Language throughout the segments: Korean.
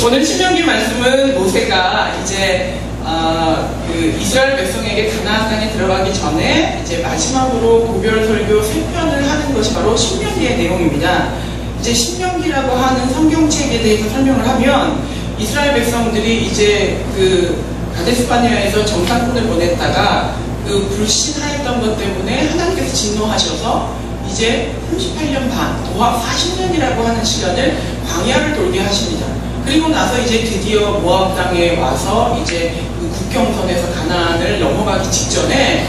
오늘 신명기 말씀은 모세가 이제 그 이스라엘 백성에게 가나안 땅에 들어가기 전에 이제 마지막으로 고별 설교 3편을 하는 것이 바로 신명기의 내용입니다. 이제 신명기라고 하는 성경책에 대해서 설명을 하면 이스라엘 백성들이 이제 그 가데스바네아에서 정탐꾼을 보냈다가 그 불신하였던 것 때문에 하나님께서 진노하셔서 이제 38년 반, 도합 40년이라고 하는 시간을 광야를 돌게 하십니다. 그리고 나서 이제 드디어 모압 땅에 와서 이제 그 국경선에서 가나안을 넘어가기 직전에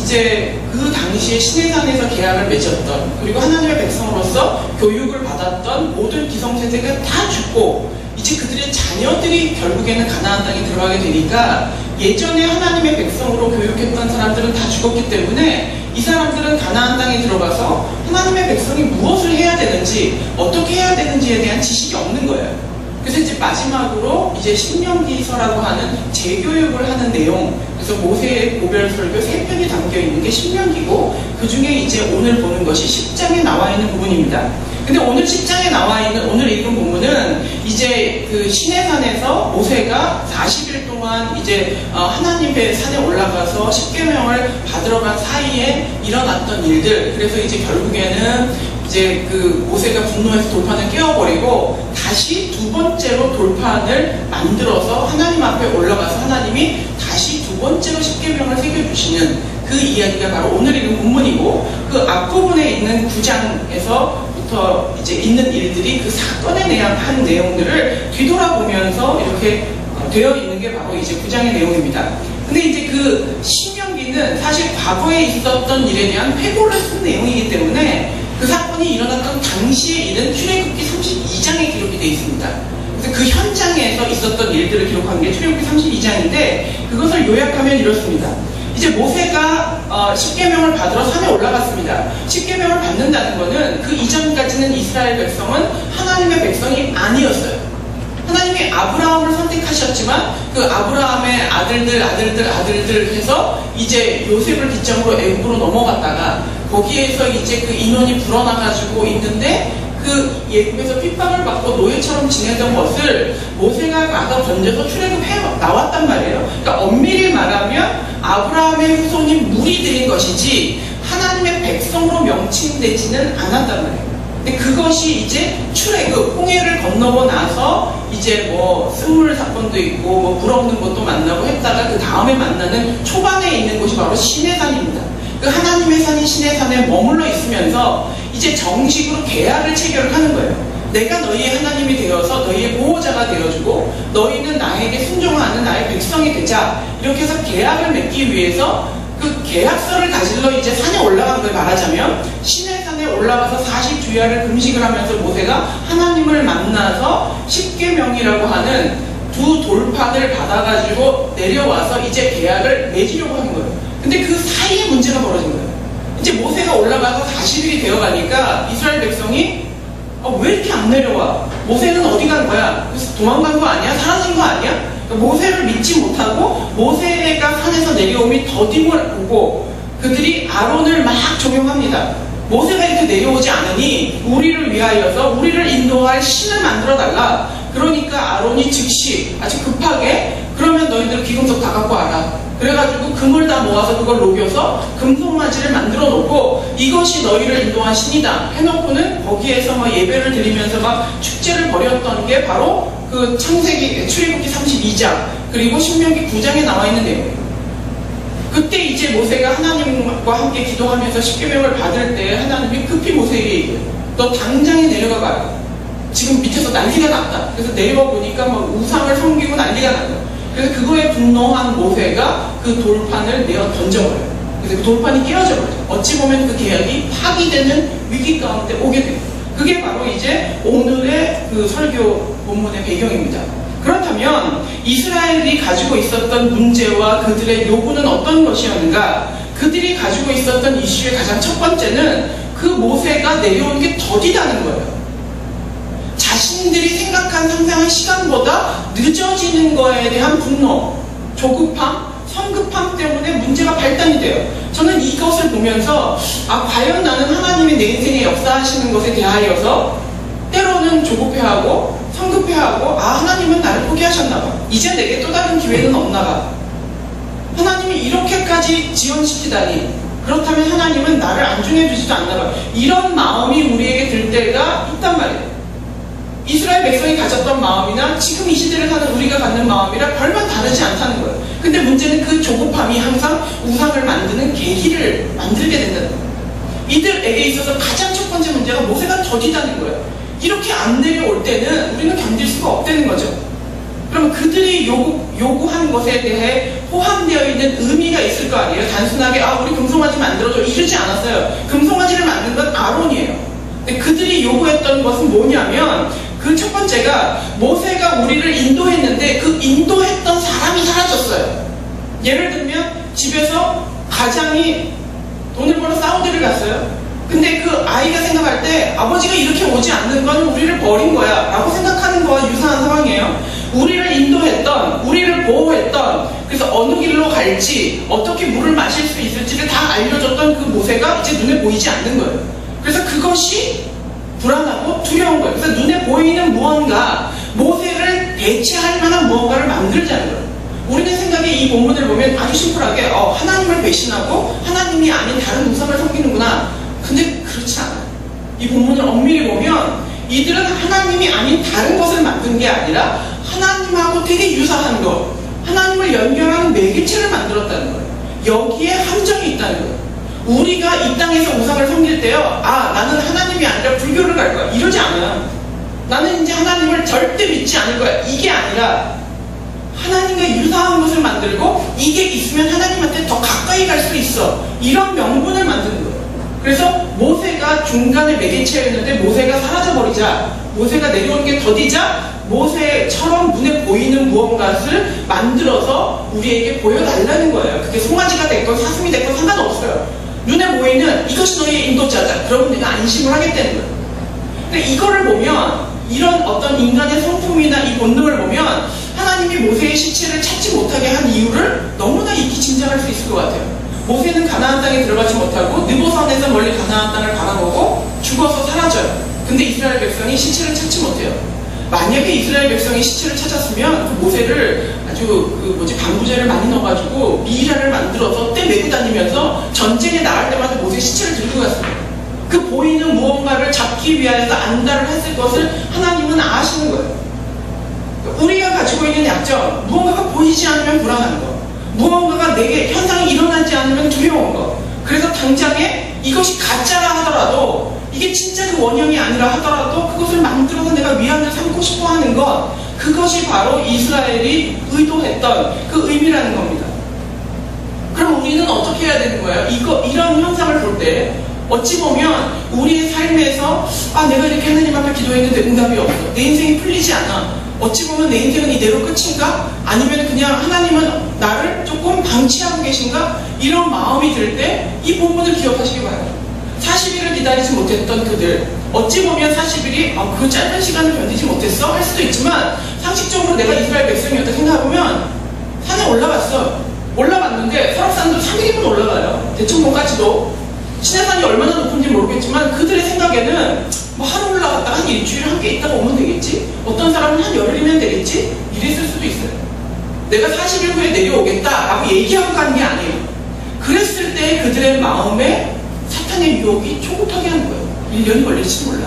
이제 그 당시에 시내산에서 계약을 맺었던, 그리고 하나님의 백성으로서 교육을 받았던 모든 기성세대가 다 죽고 이제 그들의 자녀들이 결국에는 가나안 땅에 들어가게 되니까 예전에 하나님의 백성으로 교육했던 사람들은 다 죽었기 때문에 이 사람들은 가나안 땅에 들어가서 하나님의 백성이 무엇을 해야 되는지, 어떻게 해야 되는지에 대한 지식이 없는 거예요. 그래서 이제 마지막으로 이제 신명기서라고 하는 재교육을 하는 내용, 그래서 모세의 고별 설교 3편이 담겨 있는 게 신명기고, 그 중에 이제 오늘 보는 것이 10장에 나와 있는 부분입니다. 근데 오늘 10장에 나와 있는 오늘 읽은 부분은 이제 그 시내산에서 모세가 40일 동안 이제 하나님의 산에 올라가서 십계명을 받으러 간 사이에 일어났던 일들, 그래서 이제 결국에는 이제 그 모세가 분노해서 돌판을 깨워버리고 다시 두 번째로 돌판을 만들어서 하나님 앞에 올라가서 하나님이 다시 두 번째로 십계명을 새겨주시는 그 이야기가 바로 오늘 읽은 본문이고, 그 앞부분에 있는 9장에서부터 이제 있는 일들이 그 사건에 대한 내용들을 뒤돌아보면서 이렇게 되어 있는 게 바로 이제 9장의 내용입니다. 근데 이제 그 신명기는 사실 과거에 있었던 일에 대한 회고를 쓴 내용이기 때문에 그 사건이 일어났던 당시의 일은 출애굽기 32장에 기록이 되어 있습니다. 그래서 그 현장에서 있었던 일들을 기록한 게 출애굽기 32장인데 그것을 요약하면 이렇습니다. 이제 모세가 십계명을 받으러 산에 올라갔습니다. 십계명을 받는다는 것은 그 이전까지는 이스라엘 백성은 하나님의 백성이 아니었어요. 하나님이 아브라함을 선택하셨지만 그 아브라함의 아들들 해서 이제 요셉을 기점으로 애굽으로 넘어갔다가 거기에서 이제 그 인원이 불어나가지고 있는데 그 애굽에서 핍박을 받고 노예처럼 지내던 것을 모세가 나가 던져서 출애굽해 나왔단 말이에요. 그러니까 엄밀히 말하면 아브라함의 후손이 무리들인 것이지 하나님의 백성으로 명칭되지는 않았단 말이에요. 근데 그것이 이제 출애굽, 홍해를 건너고 나서 이제 뭐 쓴물 사건도 있고 뭐 불 없는 것도 만나고 했다가 그 다음에 만나는 초반에 있는 곳이 바로 시내산입니다. 그 하나님의 산이 시내산에 머물러 있으면서 이제 정식으로 계약을 체결을 하는 거예요. 내가 너희의 하나님이 되어서 너희의 보호자가 되어주고 너희는 나에게 순종하는 나의 백성이 되자, 이렇게 해서 계약을 맺기 위해서 그 계약서를 가지러 이제 산에 올라간 걸 말하자면 시내산에 올라가서 40주야를 금식을 하면서 모세가 하나님을 만나서 십계명이라고 하는 두 돌판을 받아가지고 내려와서 이제 계약을 맺으려고 하는 거예요. 근데 그 사이에 문제가 벌어진 거예요. 이제 모세가 올라가서 40일이 되어가니까 이스라엘 백성이 왜 이렇게 안 내려와? 모세는 어디 간 거야? 그래서 도망간 거 아니야? 사라진 거 아니야? 모세를 믿지 못하고 모세가 산에서 내려옴이 더딤을 보고 그들이 아론을 막 조명합니다. 모세가 이렇게 내려오지 않으니 우리를 위하여서 우리를 인도할 신을 만들어 달라. 그러니까 아론이 즉시 아주 급하게 그러면 너희들 기금속 다 갖고 와라. 그래가지고 금을 다 모아서 그걸 녹여서 금송아지를 만들어 놓고 이것이 너희를 인도한 신이다 해놓고는 거기에서 막 예배를 드리면서 막 축제를 벌였던 게 바로 그 창세기 출애굽기 32장 그리고 신명기 9장에 나와 있는 내용이에요. 그때 이제 모세가 하나님과 함께 기도하면서 십계명을 받을 때 하나님이 급히 모세에게 얘기해요. 너 당장에 내려가 봐라. 지금 밑에서 난리가 났다. 그래서 내려와 보니까 막 우상을 섬기고 난리가 났다. 그래서 그거에 분노한 모세가 그 돌판을 내어 던져버려요. 그래서 그 돌판이 깨어져버려요. 어찌 보면 그 계약이 파기되는 위기 가운데 오게 돼요. 그게 바로 이제 오늘의 그 설교 본문의 배경입니다. 그렇다면 이스라엘이 가지고 있었던 문제와 그들의 요구는 어떤 것이었는가? 그들이 가지고 있었던 이슈의 가장 첫 번째는 그 모세가 내려오는 게 더디다는 거예요. 자신들이 생각한 상상한 시간보다 늦어지는 거에 대한 분노, 조급함, 성급함 때문에 문제가 발단이 돼요. 저는 이것을 보면서 과연 나는 하나님이 내 인생에 역사하시는 것에 대하여서 때로는 조급해하고 성급해하고 아 하나님은 나를 포기하셨나봐. 이제 내게 또 다른 기회는 없나봐. 하나님이 이렇게까지 지원시키다니 그렇다면 하나님은 나를 안중해주지도 않나봐. 이런 마음이 우리에게 들 때가 있단 말이에요. 이스라엘 백성이 가졌던 마음이나 지금 이 시대를 사는 우리가 갖는 마음이랑 별반 다르지 않다는 거예요. 근데 문제는 그 조급함이 항상 우상을 만드는 계기를 만들게 된다는 거예요. 이들에게 있어서 가장 첫 번째 문제가 모세가 더디다는 거예요. 이렇게 안 내려올 때는 우리는 견딜 수가 없다는 거죠. 그럼 그들이 요구하는 것에 대해 포함되어 있는 의미가 있을 거 아니에요. 단순하게 아 우리 금송아지 만들어줘 이러지 않았어요. 금송아지를 만든 건 아론이에요. 근데 그들이 요구했던 것은 뭐냐면 그 첫 번째가 모세가 우리를 인도했는데 그 인도했던 사람이 사라졌어요. 예를 들면 집에서 가장이 돈을 벌어 사우디를 갔어요. 근데 그 아이가 생각할 때 아버지가 이렇게 오지 않는 건 우리를 버린 거야 라고 생각하는 거와 유사한 상황이에요. 우리를 인도했던, 우리를 보호했던, 그래서 어느 길로 갈지 어떻게 물을 마실 수 있을지를 다 알려줬던 그 모세가 이제 눈에 보이지 않는 거예요. 그래서 그것이 불안하고 두려운 거예요. 그래서 눈에 보이는 무언가, 모세를 대체할 만한 무언가를 만들자는 거예요. 우리는 생각에 이 본문을 보면 아주 심플하게 하나님을 배신하고 하나님이 아닌 다른 우상을 섬기는구나. 근데 그렇지 않아요. 이 본문을 엄밀히 보면 이들은 하나님이 아닌 다른 것을 만든 게 아니라 하나님하고 되게 유사한 것, 하나님을 연결하는 매개체를 만들었다는 거예요. 여기에 함정이 있다는 거예요. 우리가 이 땅에서 우상을 섬길 때요, 아 나는 하나님이 아니라 불교를 갈 거야 이러지 않아요. 나는 이제 하나님을 절대 믿지 않을 거야 이게 아니라 하나님과 유사한 것을 만들고 이게 있으면 하나님한테 더 가까이 갈 수 있어 이런 명분을 만드는 거예요. 그래서 모세가 중간에 매개체였는데 모세가 사라져버리자, 모세가 내려오는 게 더디자 모세처럼 눈에 보이는 무언가를 만들어서 우리에게 보여달라는 거예요. 그게 송아지가 됐건 사슴이 됐건 상관없어요. 눈에 보이는 이것이 너의 인도자다. 그러면 내가 안심을 하겠다는 거예요. 근데 이거를 보면 이런 어떤 인간의 성품이나 이 본능을 보면 하나님이 모세의 시체를 찾지 못하게 한 이유를 너무나 익히 짐작할 수 있을 것 같아요. 모세는 가나안 땅에 들어가지 못하고 느보산에서 멀리 가나안 땅을 바라보고 죽어서 사라져요. 근데 이스라엘 백성이 시체를 찾지 못해요. 만약에 이스라엘 백성이 시체를 찾았으면 그 모세를 아주 방부제를 많이 넣어가지고 미이라를 만들어서 떼 메고 다니면서 전쟁에 나갈 때마다 모세 시체를 들고 갔습니다. 그 보이는 무언가를 잡기 위하여서 안달을 했을 것을 하나님은 아시는 거예요. 우리가 가지고 있는 약점, 무언가가 보이지 않으면 불안한 거, 무언가가 내게 현상이 일어나지 않으면 두려운 거. 그래서 당장에 이것이 가짜라 하더라도 이게 진짜 그 원형이 아니라 하더라도 그것을 만들어서 내가 위안을 삼고 싶어 하는 것, 그것이 바로 이스라엘이 의도했던 그 의미라는 겁니다. 그럼 우리는 어떻게 해야 되는 거예요? 이런 현상을 볼 때 어찌 보면 우리의 삶에서 아 내가 이렇게 하나님 앞에 기도했는데 응답이 없어, 내 인생이 풀리지 않아, 어찌 보면 내 인생은 이대로 끝인가? 아니면 그냥 하나님은 나를 조금 방치하고 계신가? 이런 마음이 들 때 이 본문을 기억하시기 바랍니다. 40일을 기다리지 못했던 그들, 어찌 보면 40일이 그 짧은 시간을 견디지 못했어? 할 수도 있지만 상식적으로 내가 이스라엘 백성이었다 생각해보면 산에 올라갔어. 올라갔는데 설악산도 3일이면 올라가요. 대청봉까지도. 시내산이 얼마나 높은지 모르겠지만 그들의 생각에는 뭐 하루 올라갔다가 한 일주일 함께 있다가 오면 되겠지? 어떤 사람은 한 열흘이면 되겠지? 이랬을 수도 있어요. 내가 40일 후에 내려오겠다라고 얘기하고 간 게 아니에요. 그랬을 때 그들의 마음에 사탄의 유혹이 초급하게 하는 거예요. 1년이 걸릴지도 몰라.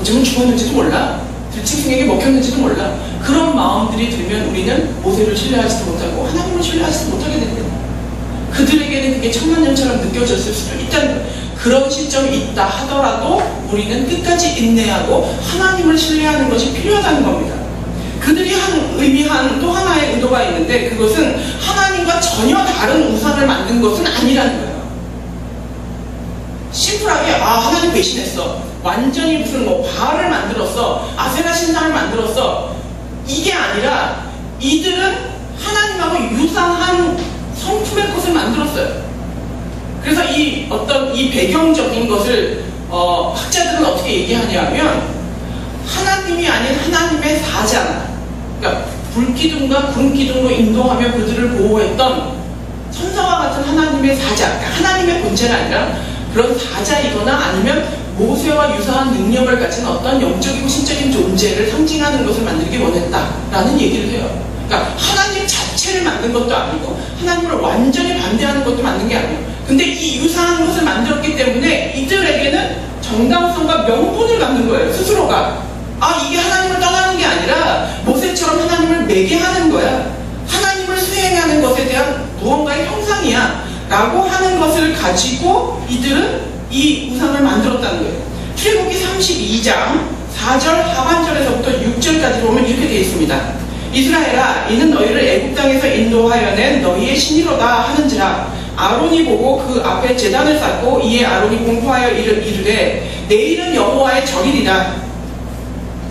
어쩌면 죽었는지도 몰라. 들짐승에게 먹혔는지도 몰라. 그런 마음들이 들면 우리는 모세를 신뢰하지도 못하고 하나님을 신뢰하지도 못하게 됩니다. 그들에게는 그게 천만년처럼 느껴졌을 수도 있다는 거예요. 그런 시점이 있다 하더라도 우리는 끝까지 인내하고 하나님을 신뢰하는 것이 필요하다는 겁니다. 그들이 의미한 또 하나의 의도가 있는데 그것은 하나님과 전혀 다른 우상을 만든 것은 아니라는 거예요. 심플하게 하나님 배신했어, 완전히 무슨 바알을 만들었어, 아세라 신상을 만들었어, 이게 아니라 이들은 하나님하고 유사한 성품의 것을 만들었어요. 그래서 이 배경적인 것을 학자들은 어떻게 얘기하냐면 하나님이 아닌 하나님의 사자, 그러니까 불기둥과 구름기둥으로 인도하며 그들을 보호했던 천사와 같은 하나님의 사자, 그러니까 하나님의 본체가 아니라 그런 사자이거나 아니면 모세와 유사한 능력을 가진 어떤 영적이고 신적인 존재를 상징하는 것을 만들기 원했다라는 얘기를 해요. 그러니까 하나님 자체를 만든 것도 아니고 하나님을 완전히 반대하는 것도 만든 게 아니에요. 근데 이 유사한 것을 만들었기 때문에 이들에게는 정당성과 명분을 갖는 거예요. 스스로가. 아, 이게 하나님을 떠나는 게 아니라 모세처럼 하나님을 매개하는 거야. 하나님을 수행하는 것에 대한 무언가의 형상이야 라고 하는 것을 가지고 이들은 이 우상을 만들었다는 거예요. 출애굽기 32장 4절 하반절에서부터 6절까지 보면 이렇게 되어 있습니다. 이스라엘아, 이는 너희를 애굽 땅에서 인도하여 낸 너희의 신이로다 하는지라. 아론이 보고 그 앞에 제단을 쌓고 이에 아론이 공포하여 이르되 내일은 여호와의 절이리라.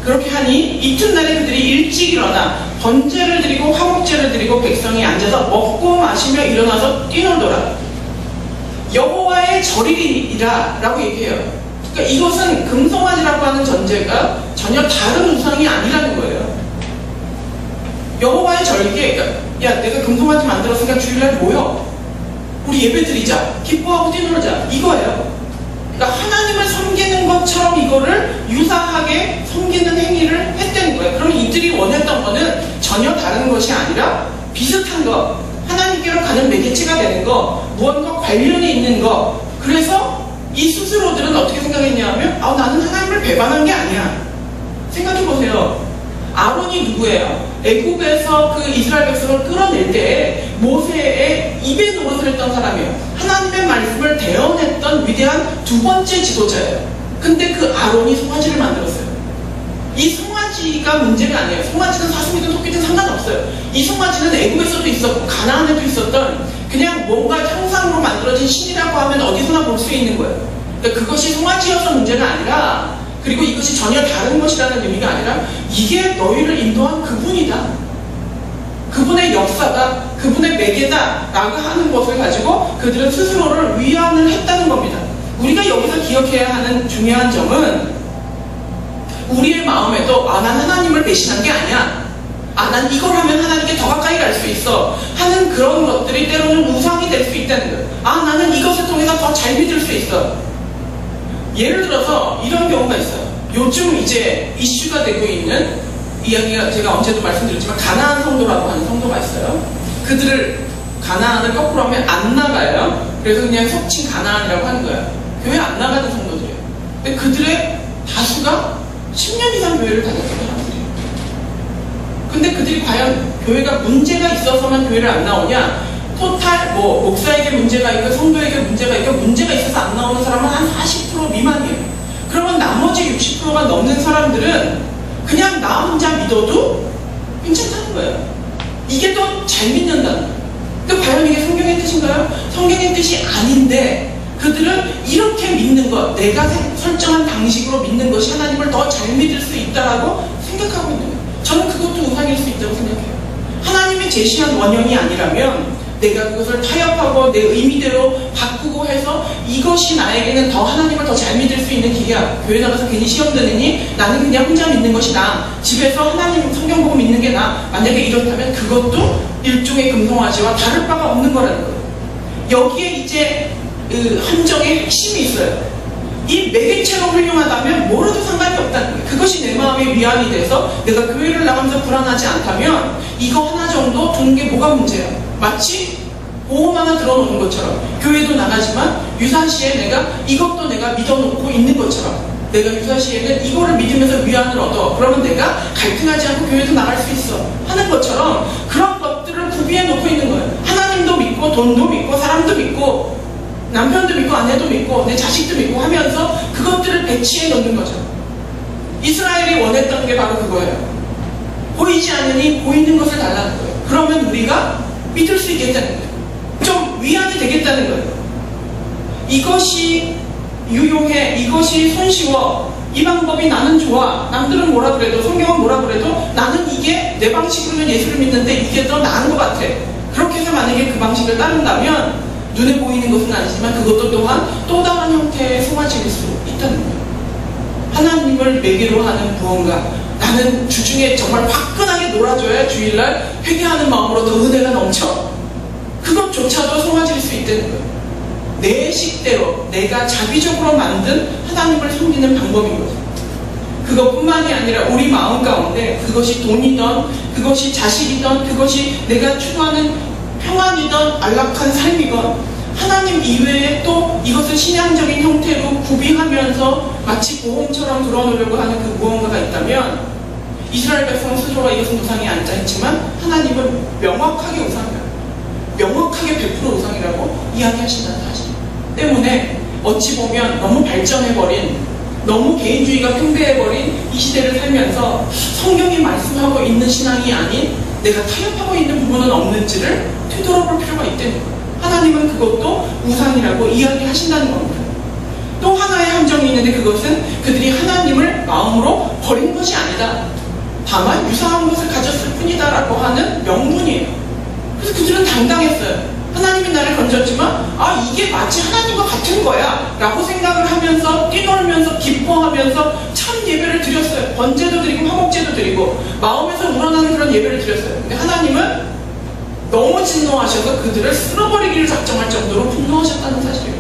그렇게 하니 이튿날에 그들이 일찍 일어나 번제를 드리고 화목제를 드리고 백성이 앉아서 먹고 마시며 일어나서 뛰놀더라. 여호와의 절이리라 라고 얘기해요. 그러니까 이것은 금송아지라고 하는 전제가 전혀 다른 우상이 아니라는 거예요. 여호와의 절기에, 그러니까 야, 내가 금송아지 만들었으니까 주일날 모여 우리 예배 드리자, 기뻐하고 뛰놀자, 이거예요. 그러니까 하나님을 섬기는 것처럼 이거를 유사하게 섬기는 행위를 했다는 거예요. 그럼 이들이 원했던 거는 전혀 다른 것이 아니라 비슷한 거, 하나님께로 가는 매개체가 되는 거, 무언가 관련이 있는 거. 그래서 이 스스로들은 어떻게 생각했냐 하면 나는 하나님을 배반한 게 아니야. 생각해보세요. 아론이 누구예요? 애굽에서 그 이스라엘 백성을 끌어낼 때 모세의 입에 노릇을 했던 사람이에요. 하나님의 말씀을 대언했던 위대한 두 번째 지도자예요. 근데 그 아론이 송아지를 만들었어요. 이 송아지가 문제가 아니에요. 송아지는 사슴이든 토끼든 상관없어요. 이 송아지는 애굽에서도 있었고 가나안에도 있었던 그냥 뭔가 형상으로 만들어진 신이라고 하면 어디서나 볼 수 있는 거예요. 그러니까 그것이 송아지여서 문제가 아니라, 그리고 이것이 전혀 다른 것이라는 의미가 아니라 이게 너희를 인도한 그분이다. 그분의 역사다. 그분의 매개다 라고 하는 것을 가지고 그들은 스스로를 위안을 했다는 겁니다. 우리가 여기서 기억해야 하는 중요한 점은 우리의 마음에도 난 하나님을 배신한 게 아니야. 난 이걸 하면 하나님께 더 가까이 갈 수 있어 하는 그런 것들이 때로는 우상이 될 수 있다는 거예요. 나는 이것을 통해서 더 잘 믿을 수 있어. 예를 들어서 이런 경우가 있어요. 요즘 이제 이슈가 되고 있는 이야기가 제가 언제도 말씀드렸지만 가나안 성도라고 하는 성도가 있어요. 그들을 가나안을 거꾸로 하면 안 나가요. 그래서 그냥 속칭 가나안이라고 하는 거예요. 교회 안 나가는 성도들이에요. 근데 그들의 다수가 10년 이상 교회를 다녔던 사람들이에요. 근데 그들이 과연 교회가 문제가 있어서만 교회를 안 나오냐? 토탈 목사에게 문제가 있고 성도에게 문제가 있고 문제가 있어서 안 나오는 사람은 한 40% 미만이에요. 그러면 나머지 60%가 넘는 사람들은 그냥 나 혼자 믿어도 괜찮다는 거예요. 이게 더 잘 믿는다는 거예요. 근데 과연 이게 성경의 뜻인가요? 성경의 뜻이 아닌데 그들은 이렇게 믿는 것, 내가 설정한 방식으로 믿는 것이 하나님을 더 잘 믿을 수 있다라고 생각하고 있는 거예요. 저는 그것도 우상일 수 있다고 생각해요. 하나님이 제시한 원형이 아니라면 내가 그것을 타협하고 내 의미대로 바꾸고 해서 이것이 나에게는 더 하나님을 더 잘 믿을 수 있는 기회야. 교회 나가서 괜히 시험 드느니 나는 그냥 혼자 믿는 것이 나아. 집에서 하나님 성경 보고 믿는 게 나아. 만약에 이렇다면 그것도 일종의 금송아지와 다를 바가 없는 거라는 거예요. 여기에 이제 함정의 핵심이 있어요. 이 매개체로 훌륭하다면 뭐라도 상관이 없다는 거예요. 그것이 내 마음의 위안이 돼서 내가 교회를 나가면서 불안하지 않다면 이거 하나 정도 두는 게 뭐가 문제야. 마치 보험 하나 들어놓는 것처럼 교회도 나가지만 유사시에 내가 이것도 내가 믿어놓고 있는 것처럼 내가 유사시에는 이거를 믿으면서 위안을 얻어. 그러면 내가 갈등하지 않고 교회도 나갈 수 있어 하는 것처럼 그런 것들을 구비해 놓고 있는 거예요. 하나님도 믿고 돈도 믿고 사람도 믿고 남편도 믿고 아내도 믿고 내 자식도 믿고 하면서 그것들을 배치해 놓는 거죠. 이스라엘이 원했던 게 바로 그거예요. 보이지 않으니 보이는 것을 달라는 거예요. 그러면 우리가 믿을 수 있겠다는 거예요. 좀 위안이 되겠다는 거예요. 이것이 유용해, 이것이 손쉬워, 이 방법이 나는 좋아, 남들은 뭐라 그래도 성경은 뭐라 그래도 나는 이게 내 방식으로는 예수를 믿는데 이게 더 나은 것 같아. 그렇게 해서 만약에 그 방식을 따른다면 눈에 보이는 것은 아니지만 그것도 또한 또 다른 형태의 송아지일 수 있다는 거예요. 하나님을 매개로 하는 무언가, 나는 주중에 정말 화끈하게 놀아줘야 주일날 회개하는 마음으로 더 은혜가 넘쳐. 그것조차도 송아지일 수 있다는 거예요. 내 식대로 내가 자비적으로 만든 하나님을 섬기는 방법인 거죠. 그것뿐만이 아니라 우리 마음 가운데 그것이 돈이든 그것이 자식이든 그것이 내가 추구하는 평안이든 안락한 삶이건 하나님 이외에 또 이것을 신앙적인 형태로 구비하면서 마치 보험처럼 들어놓으려고 하는 그 무언가가 있다면 이스라엘 백성 스스로가 이것은 우상이 아니다 했지만 하나님은 명확하게 우상이라고, 명확하게 100% 우상이라고 이야기하신다는 사실 때문에 어찌 보면 너무 발전해버린, 너무 개인주의가 팽배해버린 이 시대를 살면서 성경이 말씀하고 있는 신앙이 아닌 내가 타협하고 있는 부분은 없는지를 되돌아볼 필요가 있다는 거예요. 하나님은 그것도 우상이라고 이야기하신다는 겁니다. 또 하나의 함정이 있는데 그것은 그들이 하나님을 마음으로 버린 것이 아니다. 다만 유사한 것을 가졌을 뿐이다 라고 하는 명분이에요. 그래서 그들은 당당했어요. 하나님이 나를 건졌지만 이게 마치 하나님과 같은 거야 라고 생각을 하면서 뛰놀면서 기뻐하면서 참 예배를 드렸어요. 번제도 드리고 화목제도 드리고 마음에서 우러나는 그런 예배를 드렸어요. 근데 하나님은 너무 진노하셔서 그들을 쓸어버리기를 작정할 정도로 분노하셨다는 사실이에요.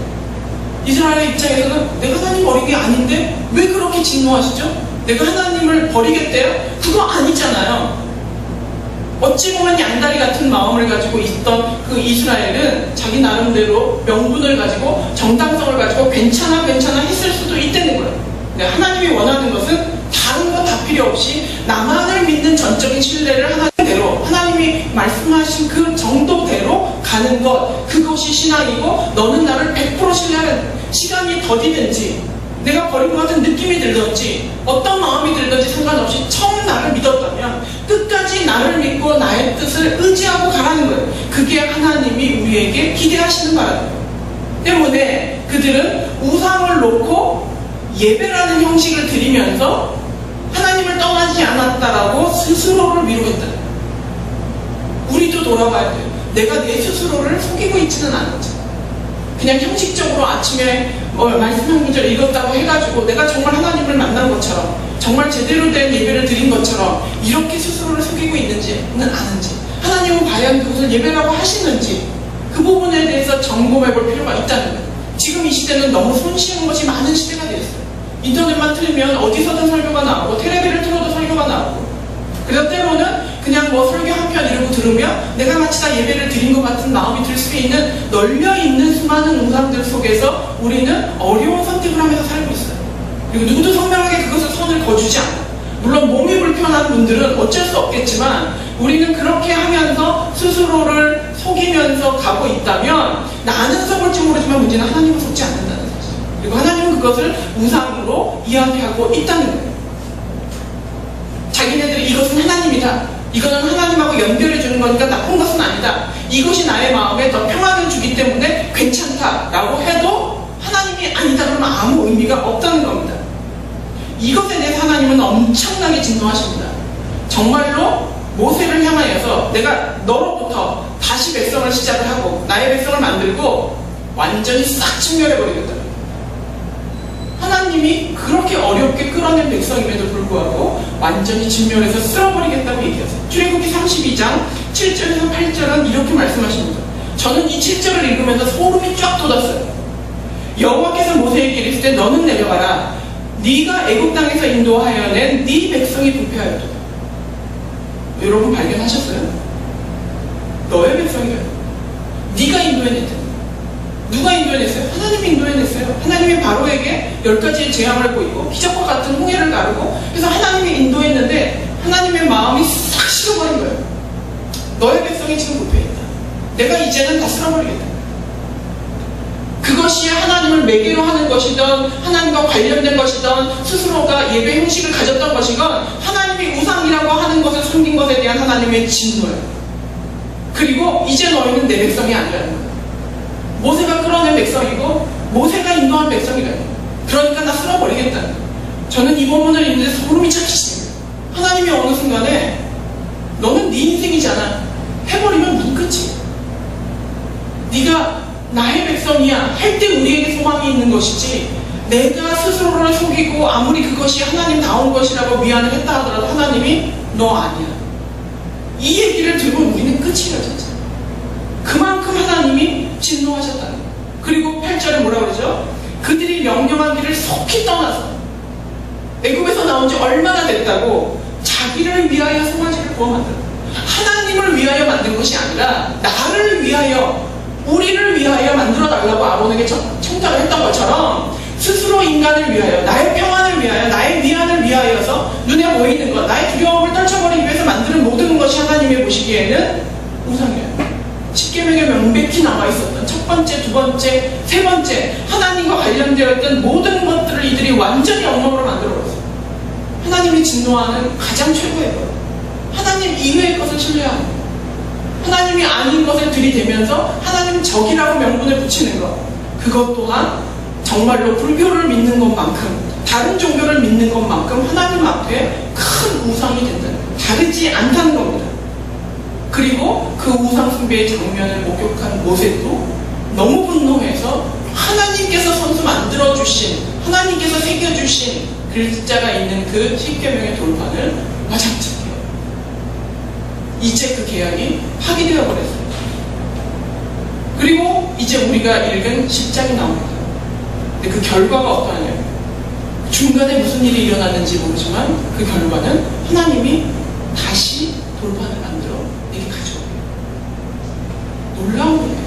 이스라엘의 입장에서는 내가 하나님 버린 게 아닌데 왜 그렇게 진노하시죠? 내가 하나님을 버리겠대요? 그거 아니잖아요. 어찌 보면 양다리 같은 마음을 가지고 있던 그 이스라엘은 자기 나름대로 명분을 가지고 정당성을 가지고 괜찮아 했을 수도 있다는 거예요. 근데 하나님이 원하는 것은 다른 거 다 필요 없이 나만을 믿는 전적인 신뢰를 하나님대로 하나님이 말씀하신 그 정도대로 가는 것, 그것이 신앙이고 너는 나를 100% 신뢰하는, 시간이 더디든지 내가 버린 것 같은 느낌이 들든지 어떤 마음이 들든지 상관없이 처음 나를 믿었다면 끝까지 나를 믿고 나의 뜻을 의지하고 가라는 거예요. 그게 하나님이 우리에게 기대하시는 바라는 거예요. 때문에 그들은 우상을 놓고 예배라는 형식을 드리면서 하나님을 떠나지 않았다라고 스스로를 위로했다. 우리도 돌아봐야 돼요. 내가 내 스스로를 속이고 있지는 않았지. 그냥 형식적으로 아침에 말씀 한 구절 읽었다고 해가지고 내가 정말 하나님을 만난 것처럼 정말 제대로 된 예배를 드린 것처럼 이렇게 스스로를 속이고 있는지는 아는지, 하나님은 과연 그것을 예배라고 하시는지 그 부분에 대해서 점검해 볼 필요가 있다는 거예요. 지금 이 시대는 너무 손쉬운 것이 많은 시대가 되었어요. 인터넷만 틀면 어디서든 설교가 나오고 텔레비를 틀어도 설교가 나오고, 그래서 때로는 그냥 설교 한 편 이러고 들으면 내가 마치 다 예배를 드린 것 같은 마음이 들 수 있는 널려있는 수많은 우상들 속에서 우리는 어려운 선택을 하면서 살고 있어요. 그리고 누구도 선명하게 그것을 선을 거주지 않아요. 물론 몸이 불편한 분들은 어쩔 수 없겠지만 우리는 그렇게 하면서 스스로를 속이면서 가고 있다면 나는 속을지 모르지만 문제는 하나님은 속지 않는다는 사실. 그리고 하나님은 그것을 우상으로 이야기하고 있다는 거예요. 자기네들이 이것은 하나님이다, 이거는 하나님하고 연결해 주는 거니까 나쁜 것은 아니다, 이것이 나의 마음에 더 평안을 주기 때문에 괜찮다라고 해도 하나님이 아니다 그러면 아무 의미가 없다는 겁니다. 이것에 대해서 하나님은 엄청나게 진노하십니다. 정말로 모세를 향하여서 내가 너로부터 다시 백성을 시작을 하고 나의 백성을 만들고 완전히 싹 진멸해버리겠다. 하나님이 그렇게 어렵게 끌어낸 백성임에도 불구하고 완전히 진멸해서 쓸어버리겠다고 얘기하세요. 출애굽기 32장 7절에서 8절은 이렇게 말씀하십니다. 저는 이 7절을 읽으면서 소름이 쫙 돋았어요. 여호와께서 모세에게 이르시되 너는 내려가라. 네가 애굽 땅에서 인도하여 낸 네 백성이 부패하였다. 여러분 발견하셨어요? 너의 백성이에요. 네가 인도해냈다. 누가 인도해냈어요? 하나님이 인도해냈어요. 하나님이 바로에게 10가지의 재앙을 보이고 기적과 같은 홍해를 가르고 그래서 하나님이 인도했는데 하나님의 마음이 싹 식어버린 거예요. 너의 백성이 지금 부패했다. 내가 이제는 다 쓸어버리겠다. 그것이 하나님을 매개로 하는 것이든 하나님과 관련된 것이든 스스로가 예배 형식을 가졌던 것이건 하나님이 우상이라고 하는 것을 숨긴 것에 대한 하나님의 진노예요. 그리고 이제 너희는 내 백성이 아니라는 거예요. 모세가 끌어낸 백성이고 모세가 인도한 백성이라는 거예요. 그러니까 나 쓸어버리겠다는 거예요. 저는 이 부분을 읽는데 소름이 착히치는 거예요. 하나님이 어느 순간에 너는 네 인생이잖아. 해버리면 네 끝이야. 네가 나의 백성이야 할 때 우리에게 소망이 있는 것이지, 내가 스스로를 속이고 아무리 그것이 하나님다운 것이라고 미안을 했다 하더라도 하나님이 너 아니야, 이 얘기를 들으면 우리는 끝이에요. 진짜 그만큼 하나님이 진노하셨다는 거예요. 그리고 8절에 뭐라 그러죠? 그들이 명령한 길을 속히 떠나서 애굽에서 나온 지 얼마나 됐다고 자기를 위하여 송아지를 구워 만들었다. 하나님을 위하여 만든 것이 아니라 나를 위하여, 우리를 위하여 만들어달라고 아론에게 청탁을 했던 것처럼 스스로 인간을 위하여, 나의 평안을 위하여, 나의 위안을 위하여서 눈에 보이는 것, 나의 두려움을 떨쳐버리기 위해서 만드는 모든 것이 하나님이 보시기에는 우상이에요. 십계명에 명백히 남아있었던 첫 번째, 두 번째, 세 번째 하나님과 관련되어 있던 모든 것들을 이들이 완전히 엉망으로 만들어버렸어요. 하나님이 진노하는 가장 최고의 것, 하나님 이외의 것을 신뢰하는 것, 하나님이 아닌 것을 들이대면서 하나님 적이라고 명분을 붙이는 것, 그것 또한 정말로 불교를 믿는 것만큼, 다른 종교를 믿는 것만큼 하나님 앞에 큰 우상이 된다는, 다르지 않다는 겁니다. 그리고 그 우상 숭배의 장면을 목격한 모세도 너무 분노해서 하나님께서 선수 만들어주신, 하나님께서 새겨주신 글자가 있는 그 십계명의 돌판을 와장창 이제 그 계약이 파기되어 버렸어요. 그리고 이제 우리가 읽은 10장이 나옵니다. 근데 그 결과가 어떠하냐면, 중간에 무슨 일이 일어났는지 모르지만 그 결과는 하나님이 다시 돌판을 만들어 내게 가져오게요. 놀라운 거예요.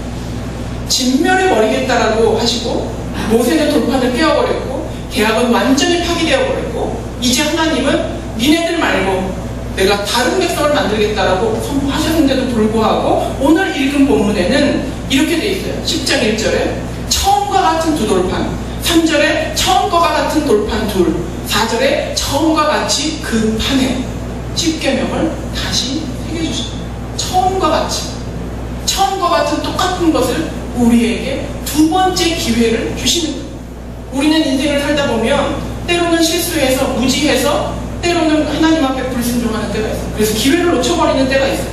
진멸해버리겠다라고 하시고 모세는 돌판을 깨어버렸고 계약은 완전히 파기되어 버렸고, 이제 하나님은 니네들 말고 내가 다른 백성을 만들겠다라고 선포하셨는데도 불구하고 오늘 읽은 본문에는 이렇게 돼 있어요. 10장 1절에 처음과 같은 두 돌판, 3절에 처음과 같은 돌판 둘, 4절에 처음과 같이 그 판에 십계명을 다시 새겨주십니다. 처음과 같이, 처음과 같은 똑같은 것을 우리에게 두 번째 기회를 주시는 거예요. 우리는 인생을 살다 보면 때로는 실수해서, 무지해서, 때로는 하나님 앞에 불순종하는 때가 있어요. 그래서 기회를 놓쳐버리는 때가 있어요.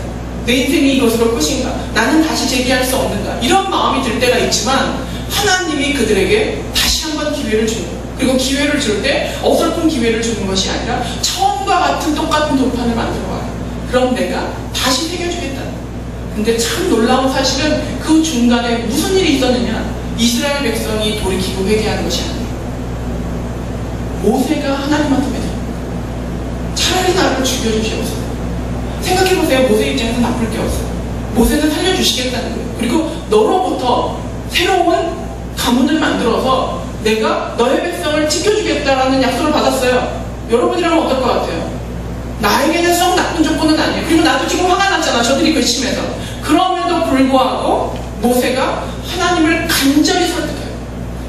내 인생이 이것으로 끝인가? 나는 다시 재기할 수 없는가? 이런 마음이 들 때가 있지만 하나님이 그들에게 다시 한번 기회를 주는 거예요. 그리고 기회를 줄 때 어설픈 기회를 주는 것이 아니라 처음과 같은 똑같은 돌판을 만들어 와요. 그럼 내가 다시 새겨주겠다. 근데 참 놀라운 사실은 그 중간에 무슨 일이 있었느냐? 이스라엘 백성이 돌이키고 회개하는 것이 아니에요. 모세가 하나님한테 맺어요. 차라리 나를 죽여주시옵소서. 생각해보세요. 모세 입장에서 나쁠 게 없어요. 모세는 살려주시겠다는 거예요. 그리고 너로부터 새로운 가문을 만들어서 내가 너의 백성을 지켜주겠다라는 약속을 받았어요. 여러분이라면 어떨 것 같아요? 나에게는 썩 나쁜 조건은 아니에요. 그리고 나도 지금 화가 났잖아. 저들이 괘씸해서. 그럼에도 불구하고 모세가 하나님을 간절히 설득해요.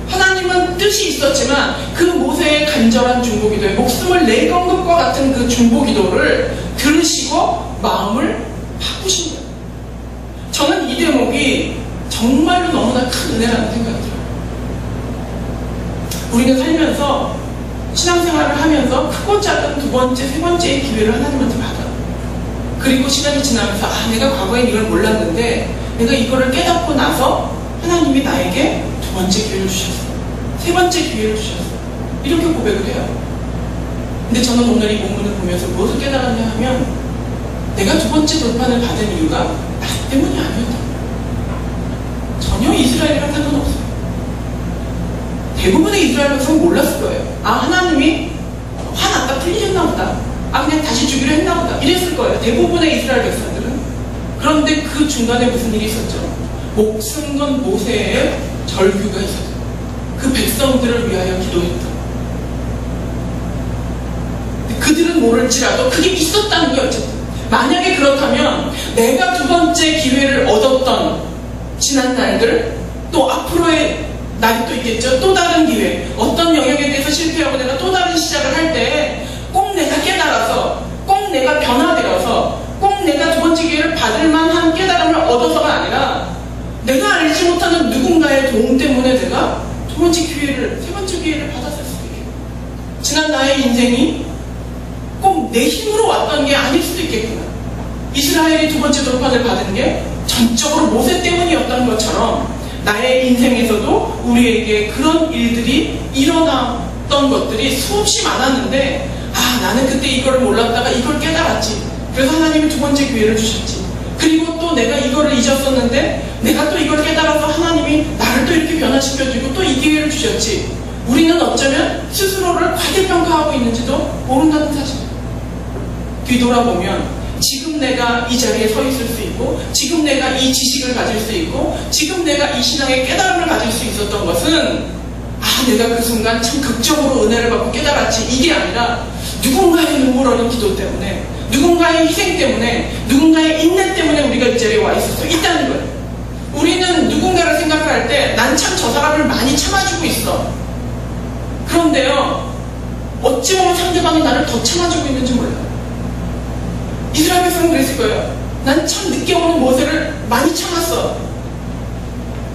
하나님은 뜻이 있었지만 그 모세의 간절한 중보기도에 목숨을 내건 것과 같은 그 중보기도를 들으시고 마음을 바꾸신 거예요. 저는 이 대목이 정말로 너무나 큰 은혜라는 생각이 들어요. 우리는 살면서 신앙생활을 하면서 크고 작은 두 번째, 세 번째의 기회를 하나님한테 받아요. 그리고 시간이 지나면서 내가 과거엔 이걸 몰랐는데 내가 이거를 깨닫고 나서 하나님이 나에게 두 번째 기회를 주셨어요. 세 번째 기회를 주셨어요. 이렇게 고백을 해요. 근데 저는 오늘 이 본문을 보면서 무엇을 깨달았냐 하면 내가 두 번째 돌판을 받은 이유가 나 때문이 아니었다. 전혀 이스라엘이랑 상관없어요. 대부분의 이스라엘 백성은 몰랐을 거예요. 하나님이 화났다, 풀리셨나 보다. 그냥 다시 주기로 했나 보다. 이랬을 거예요. 대부분의 이스라엘 백성들은. 그런데 그 중간에 무슨 일이 있었죠? 목숨 건 모세의 절규가 있었어요. 그 백성들을 위하여 기도했다. 그들은 모를지라도 그게 있었다는 거예요. 만약에 그렇다면 내가 두 번째 기회를 얻었던 지난 날들, 또 앞으로의 날이 또 있겠죠. 또 다른 기회, 어떤 영역에 대해서 실패하고 내가 또 다른 시작을 할 때 꼭 내가 깨달아서, 꼭 내가 변화되어서, 꼭 내가 두 번째 기회를 받을 만한 깨달음을 얻어서가 아니라 내가 알지 못하는 누군가의 도움 때문에 내가 두 번째 기회를, 세 번째 기회를 받았을 수도 있겠고, 지난 나의 인생이 꼭 내 힘으로 왔던 게 아닐 수도 있겠구나. 이스라엘이 두 번째 돌판을 받은 게 전적으로 모세 때문이었던 것처럼 나의 인생에서도 우리에게 그런 일들이 일어났던 것들이 수없이 많았는데 나는 그때 이걸 몰랐다가 이걸 깨달았지. 그래서 하나님이 두 번째 기회를 주셨지. 그리고 또 내가 이거를 잊었었는데 내가 또 이걸 깨달아서 하나님이 나를 또 이렇게 변화시켜주고 또 이 기회를 주셨지. 우리는 어쩌면 스스로를 과대평가하고 있는지도 모른다는 사실. 뒤돌아보면 지금 내가 이 자리에 서 있을 수 있고, 지금 내가 이 지식을 가질 수 있고, 지금 내가 이 신앙의 깨달음을 가질 수 있었던 것은 내가 그 순간 참 극적으로 은혜를 받고 깨달았지, 이게 아니라 누군가의 눈물 어린 기도 때문에, 누군가의 희생 때문에, 누군가의 인내 때문에 우리가 이 자리에 와 있을 수 있다는 거예요. 우리는 누군가를 생각할 때 난 참 저 사람을 많이 참아주고 있어. 그런데요, 어찌 보면 상대방이 나를 더 참아주고 있는지 몰라요. 이스라엘 백성은 그랬을 거예요. 난 참 늦게 오는 모세를 많이 참았어.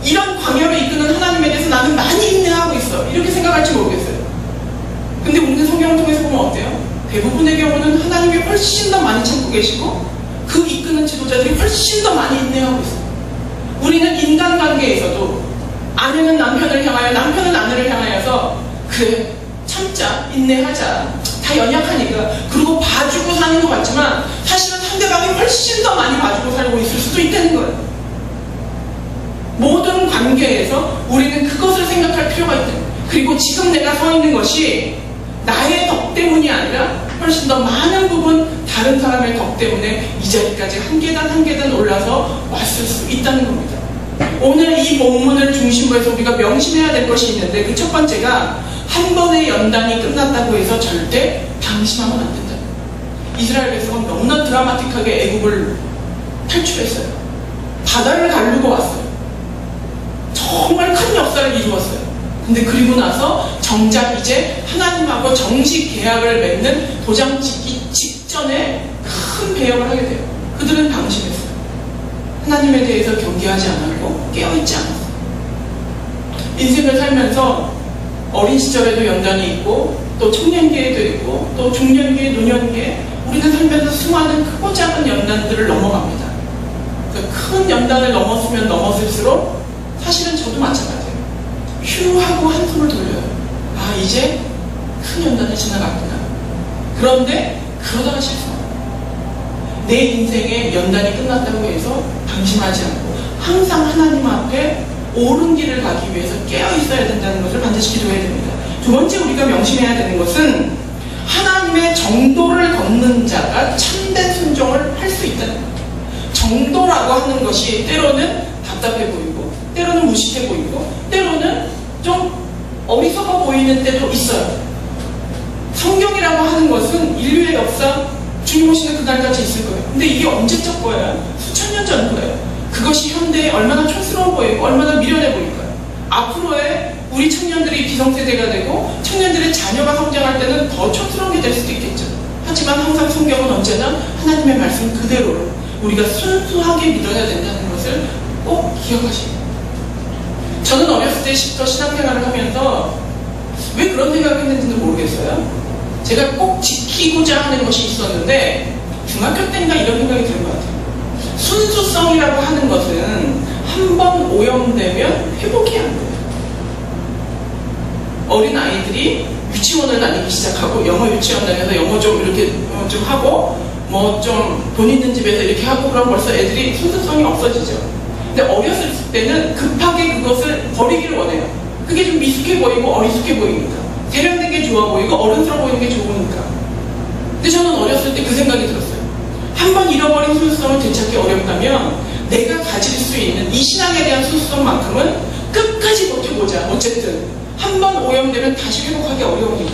이런 광야로 이끄는 하나님에 대해서 나는 많이 인내하고 있어. 이렇게 생각할지 모르겠어요. 근데 우리는 성경을 통해서 보면 어때요? 대부분의 경우는 하나님이 훨씬 더 많이 참고 계시고 그 이끄는 지도자들이 훨씬 더 많이 인내하고 있어요. 우리는 인간관계에서도 아내는 남편을 향하여, 남편은 아내를 향하여서 그래, 참자, 인내하자, 다 연약하니까, 그리고 봐주고 사는 것 같지만 사실은 상대방이 훨씬 더 많이 봐주고 살고 있을 수도 있다는 거예요. 모든 관계에서 우리는 그것을 생각할 필요가 있다. 그리고 지금 내가 서 있는 것이 나의 덕 때문이 아니라 훨씬 더 많은 부분 다른 사람의 덕 때문에 이 자리까지 한 계단 한 계단 올라서 왔을 수 있다는 겁니다. 오늘 이 본문을 중심으로 해서 우리가 명심해야 될 것이 있는데, 그 첫 번째가 한 번의 연단이 끝났다고 해서 절대 방심하면 안 된다. 이스라엘 백성은 너무나 드라마틱하게 애국을 탈출했어요. 바다를 가르고 왔어요. 정말 큰 역사를 이루었어요. 근데 그리고 나서 정작 이제 하나님하고 정식 계약을 맺는 도장 찍기 직전에 큰 배역을 하게 돼요. 그들은 방심했어요. 하나님에 대해서 경계하지 않았고 깨어있지 않았어요. 인생을 살면서 어린 시절에도 연단이 있고, 또 청년기에도 있고, 또 중년기에, 노년기에 우리는 살면서 수많은 크고 작은 연단들을 넘어갑니다. 그 큰 연단을 넘었으면 넘었을수록 사실은 저도 마찬가지예요. 휴 하고 한숨을 돌려요. 이제 큰 연단을 지나갔구나. 그런데 그러다가 실수합니다. 내 인생의 연단이 끝났다고 해서 방심하지 않고 항상 하나님 앞에 옳은 길을 가기 위해서 깨어 있어야 된다는 것을 반드시 기도해야 됩니다. 두 번째 우리가 명심해야 되는 것은 하나님의 정도를 걷는 자가 참된 순종을 할 수 있다는 겁니다. 정도라고 하는 것이 때로는 답답해 보이고, 때로는 무식해 보이고, 때로는 좀 어리석어 보이는 때도 있어요. 성경이라고 하는 것은 인류의 역사, 주님 오시는 그날까지 있을 거예요. 근데 이게 언제적 거예요? 수천 년 전 거예요. 그것이 현대에 얼마나 촌스러워 보이고 얼마나 미련해 보일까요? 앞으로의 우리 청년들이 기성세대가 되고 청년들의 자녀가 성장할 때는 더 촌스러운 게 될 수도 있겠죠. 하지만 항상 성경은 언제나 하나님의 말씀 그대로를 우리가 순수하게 믿어야 된다는 것을 꼭 기억하시고, 저는 어렸을 때부터 신앙생활을 하면서 왜 그런 생각을 했는지는 모르겠어요. 제가 꼭 지키고자 하는 것이 있었는데 중학교 때인가 이런 생각이 드는 것 같아요. 순수성이라고 하는 것은 한 번 오염되면 회복이 안 돼요. 어린 아이들이 유치원을 다니기 시작하고 영어 유치원 다녀서 영어 좀 이렇게 좀 하고 뭐 좀 돈 있는 집에서 이렇게 하고 그럼 벌써 애들이 순수성이 없어지죠. 근데 어렸을 때는 급하게 그것을 버리기를 원해요. 그게 좀 미숙해 보이고 어리숙해 보이니까, 세련된 게 좋아 보이고 어른스러워 보이는 게 좋으니까. 근데 저는 어렸을 때 그 생각이 들었어요. 한 번 잃어버린 순수성을 되찾기 어렵다면 내가 가질 수 있는 이 신앙에 대한 순수성만큼은 끝까지 버텨보자. 어쨌든 한 번 오염되면 다시 회복하기 어려우니까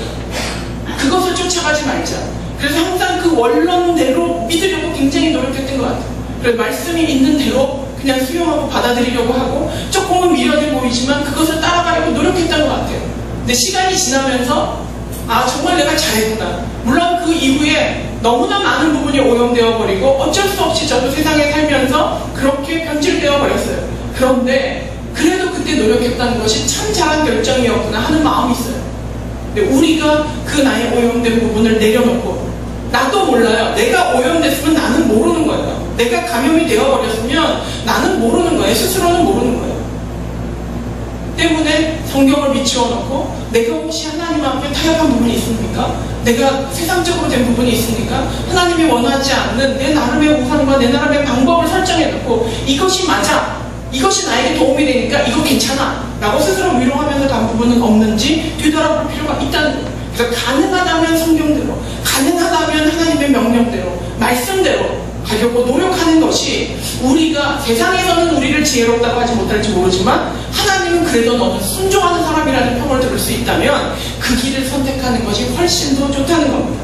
그것을 쫓아가지 말자. 그래서 항상 그 원론대로 믿으려고 굉장히 노력했던 것 같아요. 그래서 말씀이 있는 대로 그냥 수용하고 받아들이려고 하고 조금은 미련해 보이지만 그것을 따라가려고 노력했던 것 같아요. 근데 시간이 지나면서 정말 내가 잘했구나. 물론 그 이후에 너무나 많은 부분이 오염되어 버리고 어쩔 수 없이 저도 세상에 살면서 그렇게 변질되어 버렸어요. 그런데 그래도 그때 노력했다는 것이 참 잘한 결정이었구나 하는 마음이 있어요. 근데 우리가 그 나의 오염된 부분을 내려놓고, 나도 몰라요. 내가 오염됐으면 나는 모르는 거예요. 내가 감염이 되어버렸으면 나는 모르는 거예요. 스스로는 모르는 거예요. 때문에 성경을 비추어 놓고 내가 혹시 하나님 앞에 타협한 부분이 있습니까? 내가 세상적으로 된 부분이 있습니까? 하나님이 원하지 않는 내 나름의 우상과 내 나름의 방법을 설정해 놓고 이것이 맞아. 이것이 나에게 도움이 되니까 이거 괜찮아 라고 스스로 위로하면서 간 부분은 없는지 뒤돌아볼 필요가 있다는 거예요. 그래서 가능하다면 성경대로, 가능하다면 하나님의 명령대로, 말씀대로 가려고 노력하는 것이, 우리가 세상에서는 우리를 지혜롭다고 하지 못할지 모르지만 하나님은 그래도 너는 순종하는 사람이라는 평을 들을 수 있다면 그 길을 선택하는 것이 훨씬 더 좋다는 겁니다.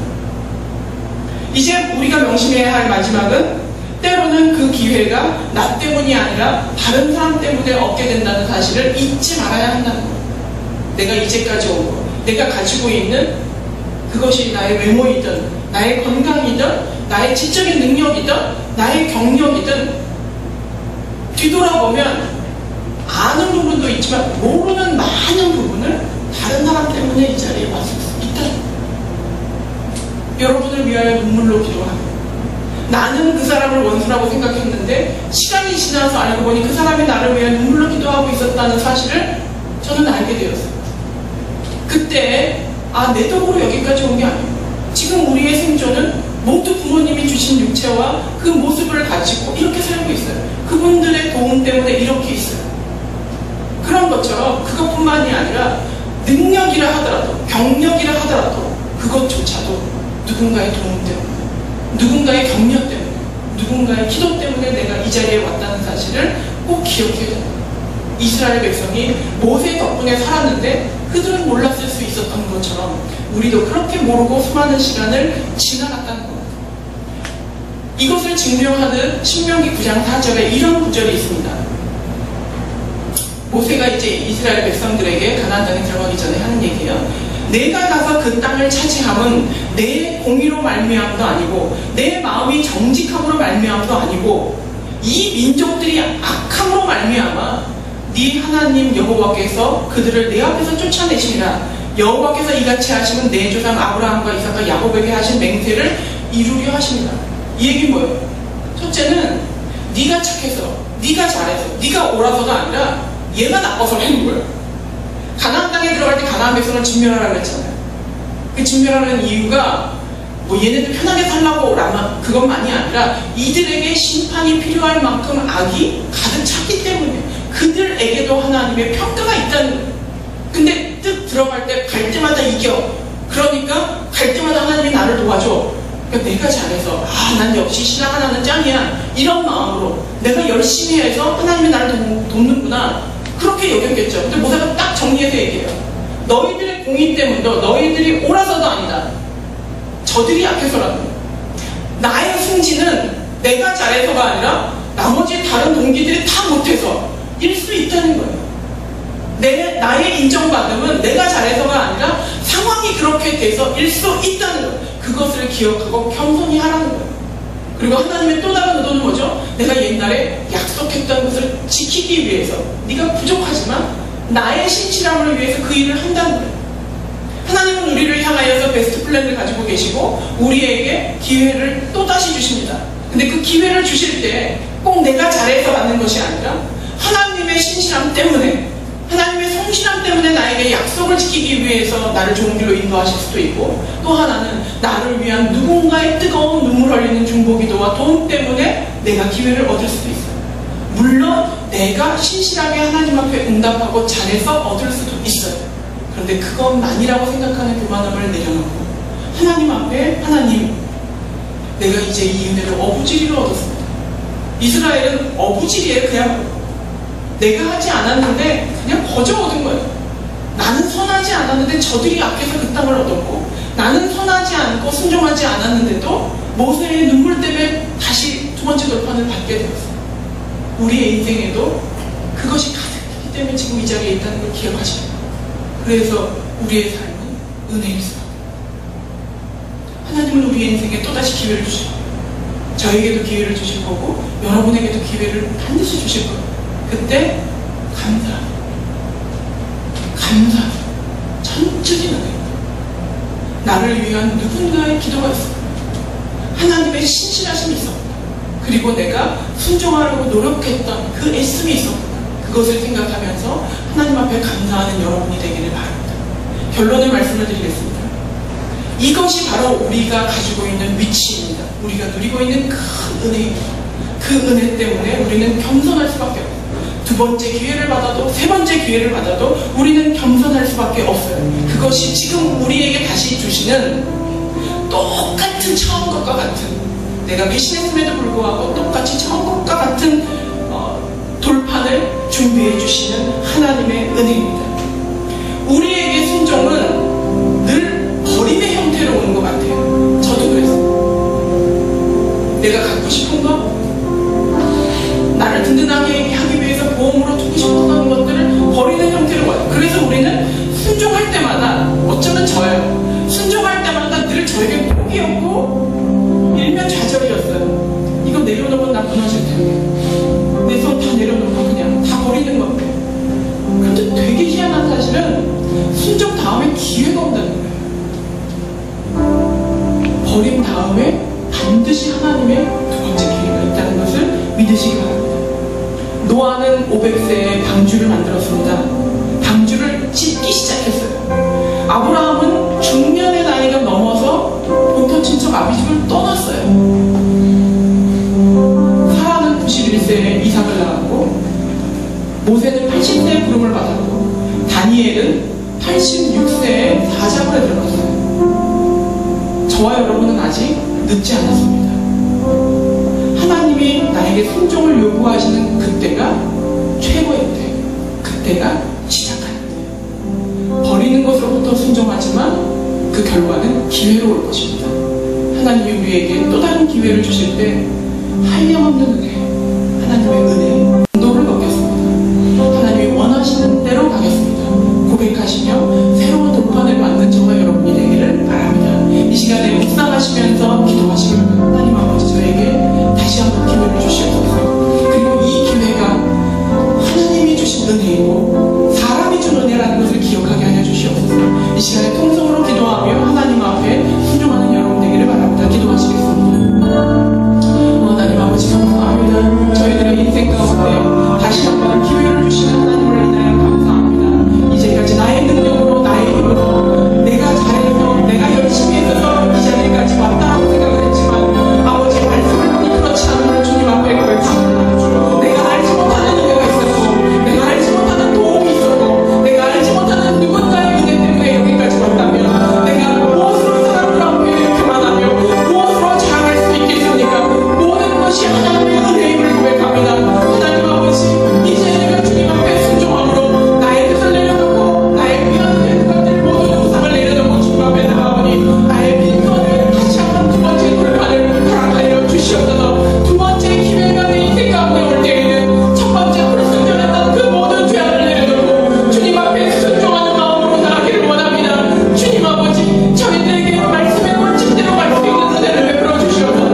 이제 우리가 명심해야 할 마지막은, 때로는 그 기회가 나 때문이 아니라 다른 사람 때문에 얻게 된다는 사실을 잊지 말아야 한다는 거예요. 내가 이제까지 온 것, 내가 가지고 있는 그것이 나의 외모이든 나의 건강이든 나의 지적인 능력이든 나의 경력이든, 뒤돌아보면 아는 부분도 있지만 모르는 많은 부분을 다른 사람 때문에 이 자리에 왔을 수 있다. 여러분을 위하여 눈물로 기도합니다. 나는 그 사람을 원수라고 생각했는데 시간이 지나서 알고 보니 그 사람이 나를 위해 눈물로 기도하고 있었다는 사실을 저는 알게 되었어요. 그때 내 덕으로 여기까지 온 게 아니에요. 지금 우리의 생존은 모두 부모님이 주신 육체와 그 모습을 가지고 이렇게 살고 있어요. 그분들의 도움 때문에 이렇게 있어요. 그런 것처럼 그것뿐만이 아니라 능력이라 하더라도, 경력이라 하더라도 그것조차도 누군가의 도움 때문에, 누군가의 격려 때문에, 누군가의 기도 때문에 내가 이 자리에 왔다는 사실을 꼭 기억해야 됩니다. 이스라엘 백성이 모세 덕분에 살았는데 그들은 몰랐을 수 있었던 것처럼 우리도 그렇게 모르고 수많은 시간을 지나갔다는 겁니다. 이것을 증명하는 신명기 9장 4절에 이런 구절이 있습니다. 모세가 이제 이스라엘 백성들에게 가나안 땅에 들어가기 전에 하는 얘기예요. 내가 가서 그 땅을 차지함은 내 공의로 말미암도 아니고 내 마음이 정직함으로 말미암도 아니고 이 민족들이 악함으로 말미암아 네 하나님 여호와께서 그들을 내 앞에서 쫓아내시니라. 여호와께서 이같이 하시면 내 조상 아브라함과 이삭과 야곱에게 하신 맹세를 이루려 하십니다. 이 얘기는 뭐예요? 첫째는 네가 착해서, 네가 잘해서, 네가 옳아서가 아니라 얘가 나빠서 하는 거예요. 가나안 땅에 들어갈 때 가나안 백성을 진멸하라고 했잖아요. 그 진멸하는 이유가 얘네들 편하게 살라고 그것만이 아니라 이들에게 심판이 필요할 만큼 악이 가득 찼기 때문에 그들에게도 하나님의 평가가 있다는 거예요. 근데 뜻 들어갈 때 갈 때마다 이겨. 그러니까 갈 때마다 하나님이 나를 도와줘. 그러니까 내가 잘해서 난 역시 신앙 하나는 짱이야, 이런 마음으로 내가 열심히 해서 하나님이 나를 돕는구나, 그렇게 여겼겠죠. 근데 모세가 딱 정리해서 얘기해요. 너희들의 공의 때문도 너희들이 옳아서도 아니다. 저들이 약해서라도. 나의 승진은 내가 잘해서가 아니라 나머지 다른 동기들이 다 못해서 일 수 있다는 거예요. 나의 인정받음은 내가 잘해서가 아니라 상황이 그렇게 돼서 일 수 있다는 거예요. 그것을 기억하고 겸손히 하라는 거예요. 그리고 하나님의 또 다른 의도는 뭐죠? 내가 옛날에 약속했던 것을 지키기 위해서, 네가 부족하지만 나의 신실함을 위해서 그 일을 한다는 거예요. 하나님은 우리를 향하여서 베스트 플랜을 가지고 계시고 우리에게 기회를 또다시 주십니다. 근데 그 기회를 주실 때 꼭 내가 잘해서 받는 것이 아니라 하나님의 신실함 때문에, 하나님의 성실함 때문에 나에게 약속을 지키기 위해서 나를 좋은 길로 인도하실 수도 있고, 또 하나는 나를 위한 누군가의 뜨거운 눈물 흘리는 중보기도와 도움 때문에 내가 기회를 얻을 수도 있어요. 물론 내가 신실하게 하나님 앞에 응답하고 잘해서 얻을 수도 있어요. 그런데 그것만이라고 생각하는 교만함을 내려놓고 하나님 앞에, 하나님, 내가 이제 이 은혜를 어부지리로 얻었습니다. 이스라엘은 어부지리에 그냥 내가 하지 않았는데 그냥 거저 얻은 거예요. 나는 선하지 않았는데 저들이 앞에서 그 땅을 얻었고, 나는 선하지 않고 순종하지 않았는데도 모세의 눈물 때문에 다시 두 번째 돌판을 받게 되었어요. 우리의 인생에도 그것이 가득하기 때문에 지금 이 자리에 있다는 걸 기억하셔야 돼요. 그래서 우리의 삶은 은혜일 수밖에. 하나님은 우리의 인생에 또다시 기회를 주실 거예요. 저에게도 기회를 주실 거고 여러분에게도 기회를 반드시 주실 거예요. 그때 감사, 전적인 은혜입니다. 나를 위한 누군가의 기도가 있습니다. 하나님의 신실하심이 있습니다. 그리고 내가 순종하려고 노력했던 그 애씀이 있습니다. 그것을 생각하면서 하나님 앞에 감사하는 여러분이 되기를 바랍니다. 결론의 말씀을 드리겠습니다. 이것이 바로 우리가 가지고 있는 위치입니다. 우리가 누리고 있는 큰 은혜입니다. 그 은혜 때문에 우리는 겸손할 수밖에 없어요. 번째 기회를 받아도 세 번째 기회를 받아도 우리는 겸손할 수밖에 없어요. 그것이 지금 우리에게 다시 주시는 똑같은 처음 것과 같은, 내가 배신했음에도 불구하고 똑같이 처음 것과 같은 돌판을 준비해 주시는 하나님의 은혜입니다. 우리에게 순종은 늘 버림의 형태로 오는 것 같아요. 저도 그랬어요. 내가 갖고 싶은 것, 나를 든든하게 하기 위해서 보험으로 두고 싶었던 것들을 버리는 형태로 와요. 그래서 우리는 순종할 때마다, 어쩌면 저예요, 순종할 때마다 늘 저에게 포기였고 일면 좌절이었어요. 이거 내려놓으면 나 무너질 텐데, 내 손 다 내려놓고 그냥 다 버리는 건데. 그런데 되게 희한한 사실은 순종 다음에 기회가 온다는 거예요. 버림 다음에 반드시 하나님의 두 번째 기회가 있다는 것을 믿으시기 바랍니다. 노아는 500세에 방주를 만들었습니다. 방주를 짓기 시작했어요. 아브라함은 중년의 나이가 넘어서 본토 친척 아비집을 떠났어요. 사라는 91세에 이삭을 낳았고, 모세는 80세에 부름을 받았고, 다니엘은 86세에 사자굴에 들어갔어요. 저와 여러분은 아직 늦지 않았습니다. 하나님이 나에게 순종을 요구하시는 그때가 최고의 때, 그때가 시작하는 때. 버리는 것으로부터 순종하지만 그 결과는 기회로 올 것입니다. 하나님이 우리에게 또 다른 기회를 주실 때 한량없는 은혜, 하나님의 은혜, 인도를 받겠습니다. 하나님이 원하시는 대로 가겠습니다. 고백하시며 새로운 돌판을 맞는 저와 여러분이 되기를 바랍니다. 이 시간에 묵상하시면서 기도하시면 하나님 아버지 저에게 다시 한번 기회를 주시옵소서. 그리고 이 기회가 하나님이 주신 은혜이고 사람이 준 은혜라는 것을 기억하게 하여 주시옵소서. 이 시간에 통성으로 기도하며 하나님 앞에 순종하는 여러분 되기를 바랍니다. 기도하시겠습니다. 하나님 아버지 감사합니다. 저희들의 인생 가운데 다시 한번 기회를 주시는 하나님을 인하여 감사합니다. 이제까지 나의 능력으로, 나의 힘으로, 내가 잘해서, 내가 열심히 해서 이 자리까지 왔다고 생각을 했지만 아버지 말씀을 보니 그렇지 않음을 주님 앞에 고백합니다. 내가 알지 못하는 은혜가 있었고, 내가 알지 못하는 도움이 있었고, 내가 알지 못하는 누군가의 은혜 때문에 여기까지 왔다면 내가 무엇으로 사람들 앞에 그만하며 무엇으로 자랑할 수 있겠습니까? 모든 것이 하나님의 은혜임을 고백합니다. 하나님 아버지, 이제 내가 주님 앞에 순종함으로 나의 뜻을 내려놓고 나의 위안된 것들 모든 우상을 내려놓고 주님 앞에 나아오니 나의 빈손을 다시 한번 두 번째 돌판을 허락하여 주시옵소서. 두 번째 기회가 내 인생 가운데 올 때에는 첫 번째 불순종했던 그 모든 죄악을 내려놓고 주님 앞에 순종하는 마음으로 나아가기를 원합니다. 주님 아버지, 저희들에게 말씀의 원칙대로 갈 수 있는 은혜를 베풀어 주시옵소서.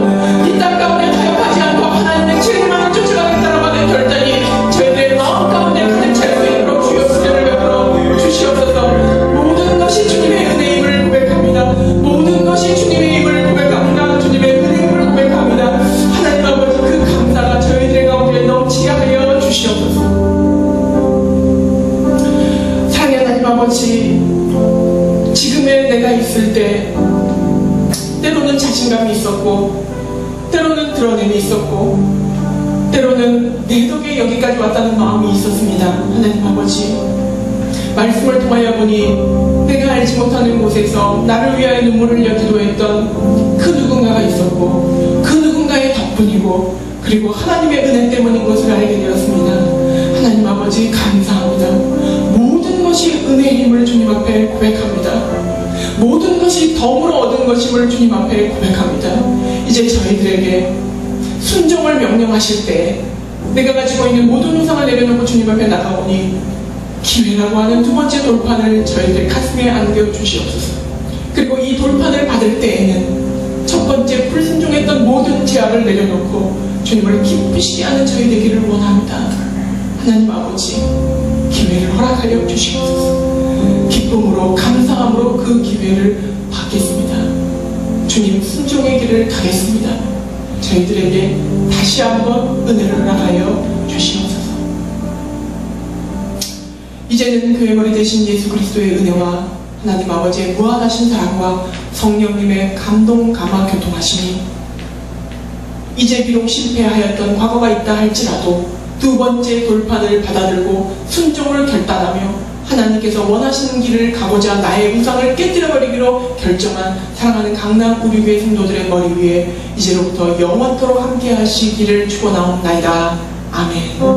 이 땅 가운데 타협하지 않고 하나님의 진리만을 쫓아가겠다라고 하는 결단이 저희들의 마음 가운데 가득 찰 수 있도록 주여 은혜를 베풀어 주시옵소서. 모든 것이 주님의 은혜임을 고백합니다. 모든 것이 주님의 힘을 고백합니다. 주님의 은혜임을 고백합니다. 하나님 아버지, 그 감사가 저희들의 가운데 넘치게 하여 주시옵소서. 사랑의 하나님 아버지, 지금의 내가 있을 때 때로는 자신감이 있었고, 때로는 드러냄이 있었고, 때로는 내 덕에 여기까지 왔다는 마음이 있었습니다. 하나님 아버지, 말씀을 통하여 보니 내가 알지 못하는 곳에서 나를 위하여 눈물을 흘려 기도했던 그 누군가가 있었고, 그 누군가의 덕분이고, 그리고 하나님의 은혜 때문인 것을 알게 되었습니다. 하나님 아버지 감사합니다. 모든 것이 은혜의 힘을 주님 앞에 고백합니다. 모든 것이 덤으로 얻은 것임을 주님 앞에 고백합니다. 이제 저희들에게 순종을 명령하실 때 내가 가지고 있는 모든 우상을 내려놓고 주님 앞에 나가오니 기회라고 하는 두 번째 돌판을 저희들 가슴에 안겨 주시옵소서. 그리고 이 돌판을 받을 때에는 첫 번째 불순종했던 모든 죄악을 내려놓고 주님을 기쁘시게 하는 저희 되기를 원합니다. 하나님 아버지, 기회를 허락하여 주시옵소서. 기쁨으로 감사함으로 그 기회를 받겠습니다. 주님 순종의 길을 가겠습니다. 저희들에게 다시 한번 은혜를 허락하여 주시옵소서. 이제는 교회 머리 되신 예수 그리스도의 은혜와 하나님 아버지의 무한하신 사랑과 성령님의 감동 감화 교통하심이 이제 비록 실패하였던 과거가 있다 할지라도 두 번째 돌판을 받아들고 순종을 결단하며 하나님께서 원하시는 길을 가고자 나의 우상을 깨뜨려버리기로 결정한 사랑하는 강남 우리교회 성도들의 머리 위에 이제로부터 영원토록 함께 하시기를 축원하옵나이다. 아멘.